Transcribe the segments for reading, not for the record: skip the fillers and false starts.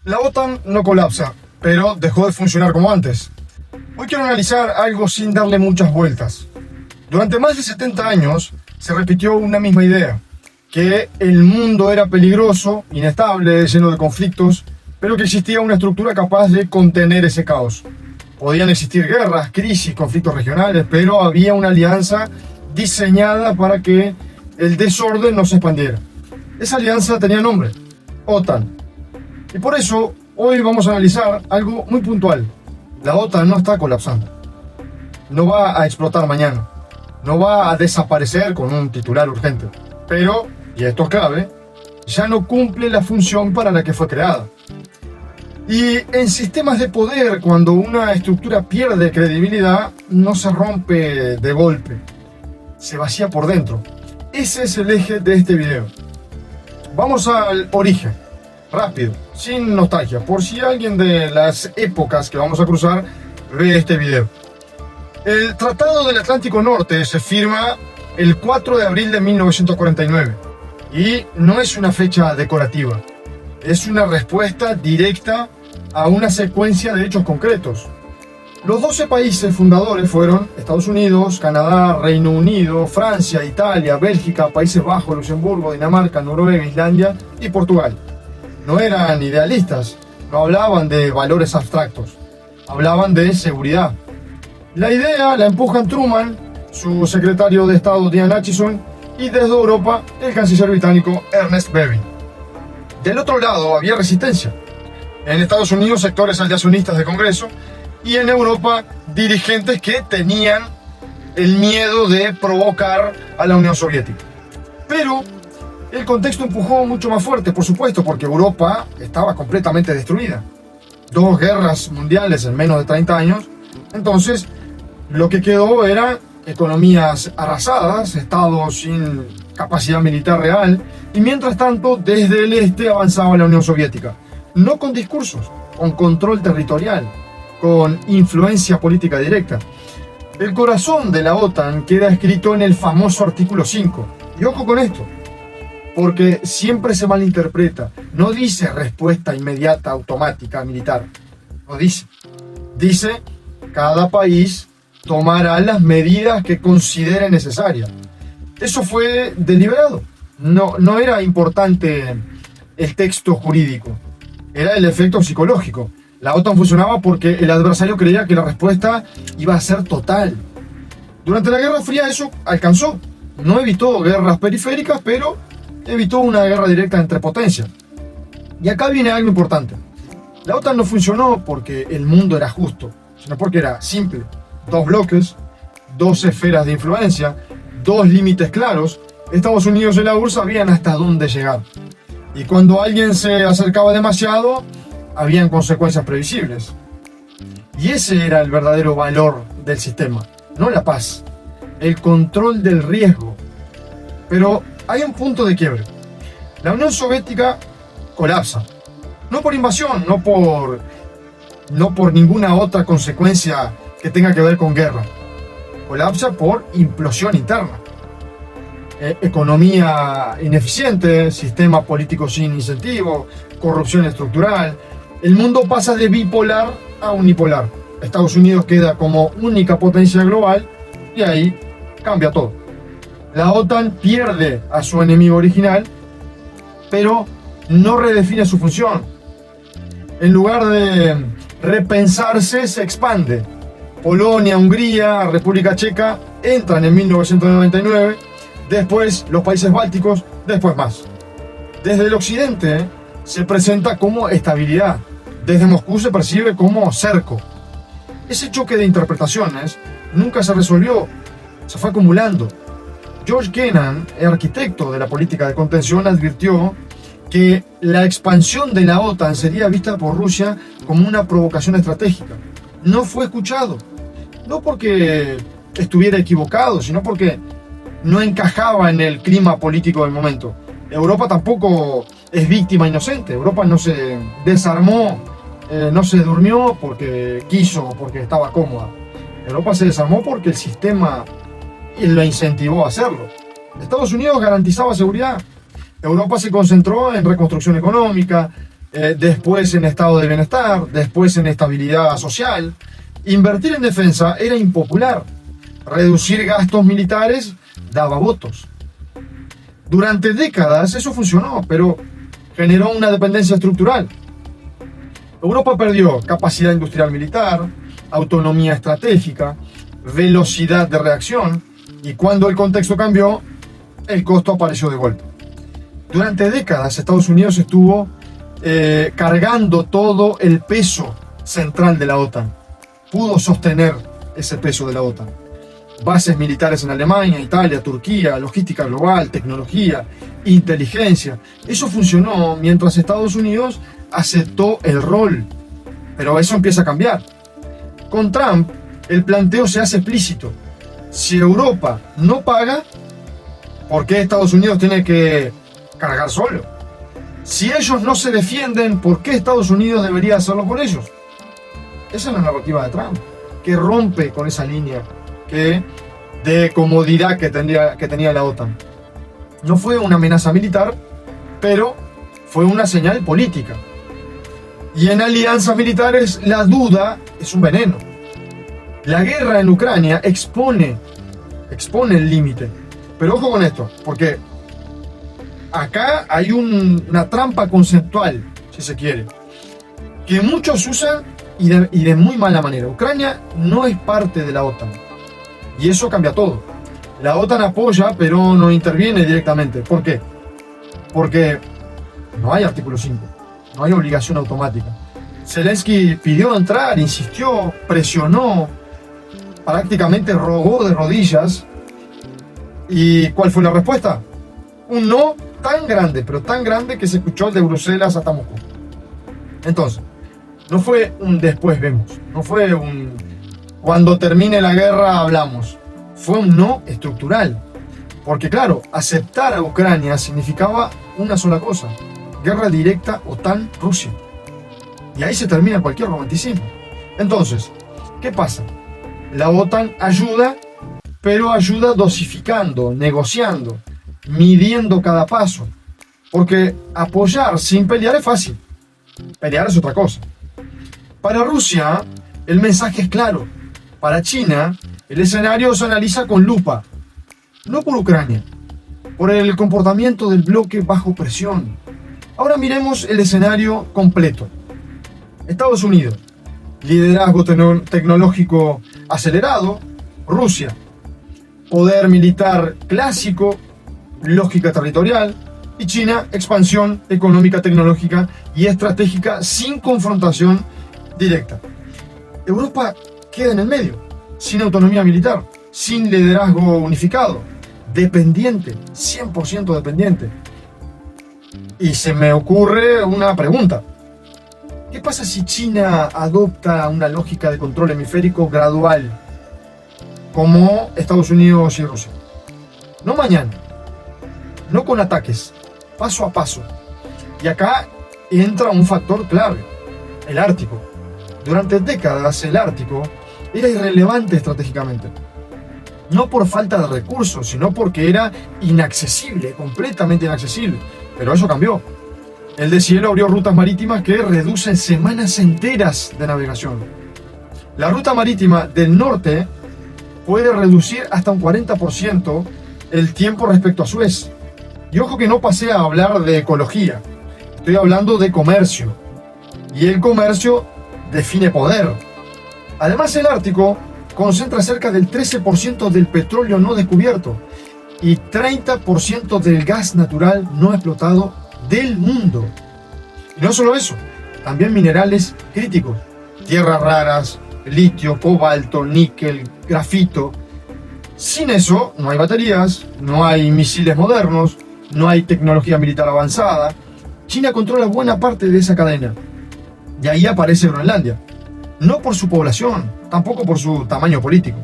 La OTAN no colapsa, pero dejó de funcionar como antes. Hoy quiero analizar algo sin darle muchas vueltas. Durante más de 70 años se repitió una misma idea, que el mundo era peligroso, inestable, lleno de conflictos, pero que existía una estructura capaz de contener ese caos. Podían existir guerras, crisis, conflictos regionales, pero había una alianza diseñada para que el desorden no se expandiera. Esa alianza tenía nombre: OTAN. Y por eso hoy vamos a analizar algo muy puntual. La OTAN no está colapsando. No va a explotar mañana. No va a desaparecer con un titular urgente. Pero, y esto es clave, ya no cumple la función para la que fue creada. Y en sistemas de poder, cuando una estructura pierde credibilidad, no se rompe de golpe. Se vacía por dentro. Ese es el eje de este video. Vamos al origen. Rápido, sin nostalgia, por si alguien de las épocas que vamos a cruzar ve este video. El Tratado del Atlántico Norte se firma el 4 de abril de 1949 y no es una fecha decorativa, es una respuesta directa a una secuencia de hechos concretos. Los 12 países fundadores fueron Estados Unidos, Canadá, Reino Unido, Francia, Italia, Bélgica, Países Bajos, Luxemburgo, Dinamarca, Noruega, Islandia y Portugal. No eran idealistas, no hablaban de valores abstractos, hablaban de seguridad. La idea la empujan Truman, su secretario de Estado Ian Acheson y desde Europa el canciller británico Ernest Bevin. Del otro lado había resistencia. En Estados Unidos sectores aldeacionistas de Congreso y en Europa dirigentes que tenían el miedo de provocar a la Unión Soviética. Pero el contexto empujó mucho más fuerte, por supuesto, porque Europa estaba completamente destruida. 2 guerras mundiales en menos de 30 años. Entonces, lo que quedó era economías arrasadas, estados sin capacidad militar real, y mientras tanto, desde el este avanzaba la Unión Soviética. No con discursos, con control territorial, con influencia política directa. El corazón de la OTAN queda escrito en el famoso artículo 5. Y ojo con esto, porque siempre se malinterpreta. No dice respuesta inmediata, automática, militar. No dice. Dice, cada país tomará las medidas que considere necesarias. Eso fue deliberado. No era importante el texto jurídico. Era el efecto psicológico. La OTAN funcionaba porque el adversario creía que la respuesta iba a ser total. Durante la Guerra Fría eso alcanzó. No evitó guerras periféricas, pero evitó una guerra directa entre potencias. Y acá viene algo importante. La OTAN no funcionó porque el mundo era justo, sino porque era simple. 2 bloques, 2 esferas de influencia, 2 límites claros. Estados Unidos y la URSS sabían hasta dónde llegar. Y cuando alguien se acercaba demasiado, habían consecuencias previsibles. Y ese era el verdadero valor del sistema, no la paz, el control del riesgo. Pero hay un punto de quiebre. La Unión Soviética colapsa. No por invasión, no por ninguna otra consecuencia que tenga que ver con guerra. Colapsa por implosión interna. Economía ineficiente, sistema político sin incentivo, corrupción estructural. El mundo pasa de bipolar a unipolar. Estados Unidos queda como única potencia global y ahí cambia todo. La OTAN pierde a su enemigo original, pero no redefine su función. En lugar de repensarse, se expande. Polonia, Hungría, República Checa entran en 1999, después los países bálticos, después más. Desde el occidente se presenta como estabilidad, desde Moscú se percibe como cerco. Ese choque de interpretaciones nunca se resolvió, se fue acumulando. George Kennan, el arquitecto de la política de contención, advirtió que la expansión de la OTAN sería vista por Rusia como una provocación estratégica. No fue escuchado, no porque estuviera equivocado, sino porque no encajaba en el clima político del momento. Europa tampoco es víctima inocente. Europa no se desarmó, no se durmió porque quiso, porque estaba cómoda. Europa se desarmó porque el sistema lo incentivó a hacerlo. Estados Unidos garantizaba seguridad. Europa se concentró en reconstrucción económica, después en estado de bienestar, después en estabilidad social. Invertir en defensa era impopular. Reducir gastos militares daba votos. Durante décadas eso funcionó, pero generó una dependencia estructural. Europa perdió capacidad industrial militar, autonomía estratégica, velocidad de reacción, y cuando el contexto cambió, el costo apareció de vuelta. Durante décadas Estados Unidos estuvo cargando todo el peso central de la OTAN. Pudo sostener ese peso de la OTAN. Bases militares en Alemania, Italia, Turquía, logística global, tecnología, inteligencia. Eso funcionó mientras Estados Unidos aceptó el rol. Pero eso empieza a cambiar. Con Trump, el planteo se hace explícito. Si Europa no paga, ¿por qué Estados Unidos tiene que cargar solo? Si ellos no se defienden, ¿por qué Estados Unidos debería hacerlo por ellos? Esa es la narrativa de Trump, que rompe con esa línea de comodidad que tenía la OTAN. No fue una amenaza militar, pero fue una señal política. Y en alianzas militares la duda es un veneno. La guerra en Ucrania expone el límite. Pero ojo con esto, porque acá hay una trampa conceptual, si se quiere, que muchos usan y de muy mala manera. Ucrania no es parte de la OTAN. Y eso cambia todo. La OTAN apoya, pero no interviene directamente. ¿Por qué? Porque no hay artículo 5. No hay obligación automática. Zelensky pidió entrar, insistió, presionó, prácticamente rogó de rodillas. ¿Y cuál fue la respuesta? Un no tan grande, pero tan grande que se escuchó de Bruselas hasta Moscú. Entonces, no fue un después vemos, no fue un cuando termine la guerra hablamos. Fue un no estructural. Porque claro, aceptar a Ucrania significaba una sola cosa: guerra directa OTAN-Rusia. Y ahí se termina cualquier romanticismo. Entonces, ¿qué pasa? La OTAN ayuda, pero ayuda dosificando, negociando, midiendo cada paso. Porque apoyar sin pelear es fácil. Pelear es otra cosa. Para Rusia, el mensaje es claro. Para China, el escenario se analiza con lupa. No por Ucrania, por el comportamiento del bloque bajo presión. Ahora miremos el escenario completo. Estados Unidos, liderazgo tecnológico acelerado. Rusia, poder militar clásico, lógica territorial. Y China, expansión económica, tecnológica y estratégica sin confrontación directa. Europa queda en el medio, sin autonomía militar, sin liderazgo unificado, dependiente, 100% dependiente. Y se me ocurre una pregunta. ¿Qué pasa si China adopta una lógica de control hemisférico gradual, como Estados Unidos y Rusia? No mañana, no con ataques, paso a paso. Y acá entra un factor clave: el Ártico. Durante décadas el Ártico era irrelevante estratégicamente. No por falta de recursos, sino porque era inaccesible, completamente inaccesible. Pero eso cambió. El deshielo abrió rutas marítimas que reducen semanas enteras de navegación. La ruta marítima del norte puede reducir hasta un 40% el tiempo respecto a Suez. Y ojo que no pasé a hablar de ecología. Estoy hablando de comercio. Y el comercio define poder. Además, el Ártico concentra cerca del 13% del petróleo no descubierto y 30% del gas natural no explotado del mundo. Y no solo eso, también minerales críticos, tierras raras, litio, cobalto, níquel, grafito. Sin eso no hay baterías, no hay misiles modernos, no hay tecnología militar avanzada. China controla buena parte de esa cadena. Y ahí aparece Groenlandia. No por su población, tampoco por su tamaño político.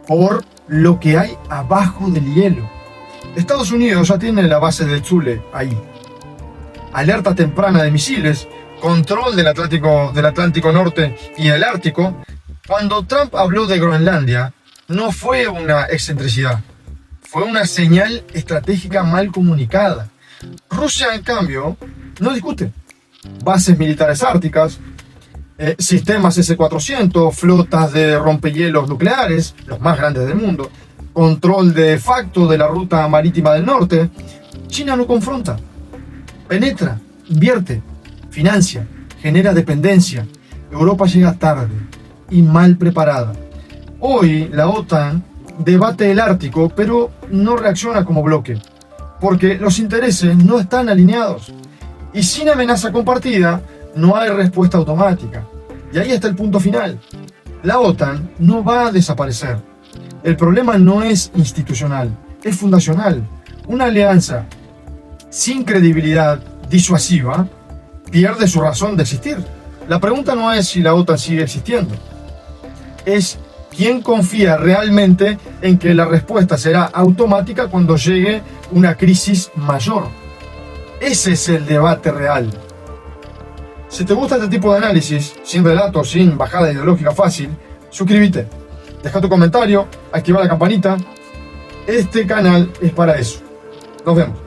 Por lo que hay abajo del hielo. Estados Unidos ya tiene la base de Thule ahí. Alerta temprana de misiles, control del Atlántico Norte y del Ártico. Cuando Trump habló de Groenlandia, no fue una excentricidad. Fue una señal estratégica mal comunicada. Rusia, en cambio, no discute. bases militares árticas, sistemas S-400, flotas de rompehielos nucleares, los más grandes del mundo, control de facto de la ruta marítima del norte. China no confronta, penetra, invierte, financia, genera dependencia. Europa llega tarde y mal preparada. Hoy la OTAN debate el Ártico, pero no reacciona como bloque, porque los intereses no están alineados. Y sin amenaza compartida, no hay respuesta automática. Y ahí está el punto final. La OTAN no va a desaparecer. El problema no es institucional, es fundacional. Una alianza sin credibilidad disuasiva pierde su razón de existir. La pregunta no es si la OTAN sigue existiendo, es quién confía realmente en que la respuesta será automática cuando llegue una crisis mayor. Ese es el debate real. Si te gusta este tipo de análisis, sin relatos, sin bajada ideológica fácil, suscríbete, deja tu comentario, activa la campanita. Este canal es para eso. Nos vemos.